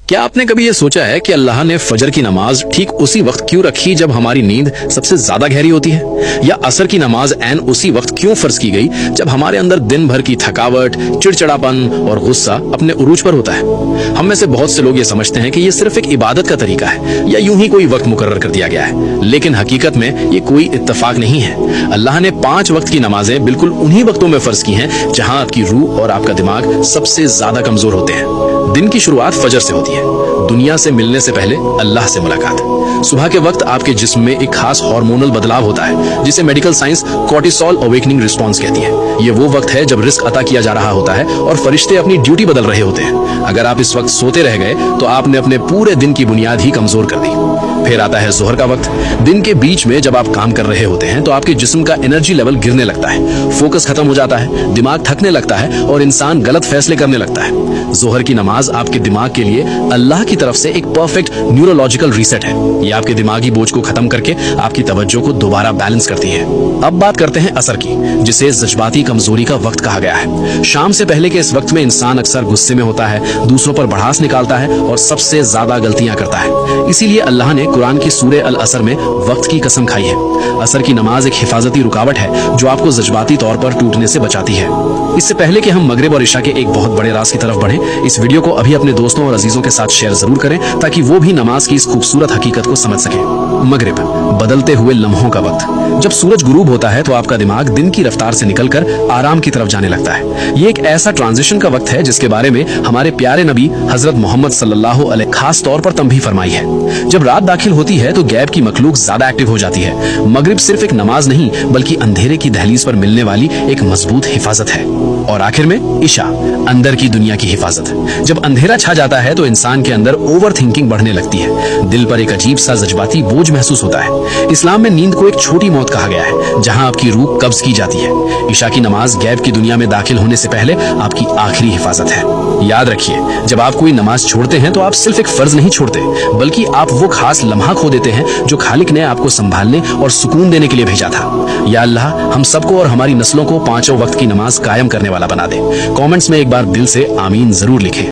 کیا آپ نے کبھی یہ سوچا ہے کہ اللہ نے فجر کی نماز ٹھیک اسی وقت کیوں رکھی جب ہماری نیند سب سے زیادہ گہری ہوتی ہے؟ یا عصر کی نماز عین اسی وقت کیوں فرض کی گئی جب ہمارے اندر دن بھر کی تھکاوٹ، چڑچڑاپن اور غصہ اپنے عروج پر ہوتا ہے؟ ہم میں سے بہت سے لوگ یہ سمجھتے ہیں کہ یہ صرف ایک عبادت کا طریقہ ہے یا یوں ہی کوئی وقت مقرر کر دیا گیا ہے، لیکن حقیقت میں یہ کوئی اتفاق نہیں ہے۔ اللہ نے 5 وقت کی نمازیں بالکل انہی وقتوں میں فرض کی ہیں جہاں آپ کی روح اور آپ کا دماغ سب سے زیادہ کمزور ہوتے ہیں۔ دن کی شروعات فجر سے ہوتی ہے، دنیا سے ملنے سے پہلے اللہ سے ملاقات۔ صبح کے وقت آپ کے جسم میں ایک خاص ہارمونل بدلاؤ ہوتا ہے جسے medical science cortisol awakening response کہتی ہے۔ یہ وہ وقت ہے جب رزق عطا کیا جا رہا ہوتا ہے اور فرشتے اپنی ڈیوٹی بدل رہے ہوتے ہیں۔ اگر آپ اس وقت سوتے رہ گئے تو آپ نے اپنے پورے دن کی بنیاد ہی کمزور کر دی۔ پھر آتا ہے ظہر کا وقت۔ دن کے بیچ میں جب آپ کام کر رہے ہوتے ہیں تو آپ کے جسم کا انرجی لیول گرنے لگتا ہے، فوکس ختم ہو جاتا ہے، دماغ تھکنے لگتا ہے اور انسان غلط فیصلے کرنے لگتا ہے۔ ظہر کی نماز آپ کے دماغ کے لیے اللہ کی طرف سے ایک پرفیکٹ نیورولوجیکل ریسٹ ہے۔ یہ آپ کے دماغی بوجھ کو ختم کر کے آپ کی توجہ کو دوبارہ بیلنس کرتی ہے۔ اب بات کرتے ہیں عصر کی، جسے جذباتی کمزوری کا وقت کہا گیا ہے۔ شام سے پہلے کے اس وقت میں انسان اکثر غصے میں ہوتا ہے، دوسروں پر بڑھاس نکالتا ہے اور سب سے زیادہ غلطیاں کرتا ہے۔ اسی لیے اللہ نے قرآن کی سورہ العصر میں وقت کی قسم کھائی ہے۔ عصر کی نماز ایک حفاظتی رکاوٹ ہے جو آپ کو جذباتی طور پر ٹوٹنے سے بچاتی ہے۔ اس سے پہلے کہ ہم مغرب اور عشاء کے ایک بہت بڑے راز کی طرف بڑھیں، اس ویڈیو کو ابھی اپنے دوستوں اور عزیزوں کے ساتھ شیئر ضرور کریں تاکہ وہ بھی نماز کی اس خوبصورت حقیقت کو سمجھ سکیں۔ مغرب، بدلتے ہوئے لمحوں کا وقت۔ جب سورج غروب ہوتا ہے تو آپ کا دماغ دن کی رفتار سے نکل کر آرام کی طرف جانے لگتا ہے۔ یہ ایک ایسا ٹرانزیشن کا وقت ہے جس کے بارے میں ہمارے پیارے نبی حضرت محمد صلی اللہ علیہ خاص طور پر تنبیہ فرمائی ہے۔ جب رات داخل ہوتی ہے تو غیب کی مخلوق زیادہ ایکٹیو ہو جاتی ہے۔ مغرب صرف ایک نماز نہیں بلکہ اندھیرے کی دہلیز پر ملنے والی ایک مضبوط حفاظت ہے۔ اور آخر میں عشاء، اندر کی دنیا کی حفاظت۔ جب اندھیرا چھا جاتا ہے تو انسان کے اندر اوور تھنکنگ بڑھنے لگتی ہے، دل پر ایک عجیب سا جذباتی بوجھ محسوس ہوتا ہے۔ اسلام میں نیند کو ایک چھوٹی موت کہا گیا ہے جہاں آپ کی روح قبض کی جاتی ہے۔ عشاء کی نماز غیب کی دنیا میں داخل ہونے سے پہلے آپ کی آخری حفاظت ہے۔ یاد رکھیے، جب آپ کوئی نماز چھوڑتے ہیں تو آپ صرف ایک فرض نہیں چھوڑتے بلکہ آپ وہ خاص لمحہ کھو دیتے ہیں جو خالق نے آپ کو سنبھالنے اور سکون دینے کے لیے بھیجا تھا۔ یا اللہ ہم سب کو اور ہماری نسلوں کو 5 وقت کی نماز قائم کرنے والا بنا دے۔ کامنٹس میں ایک بار دل سے آمین ضرور لکھیں۔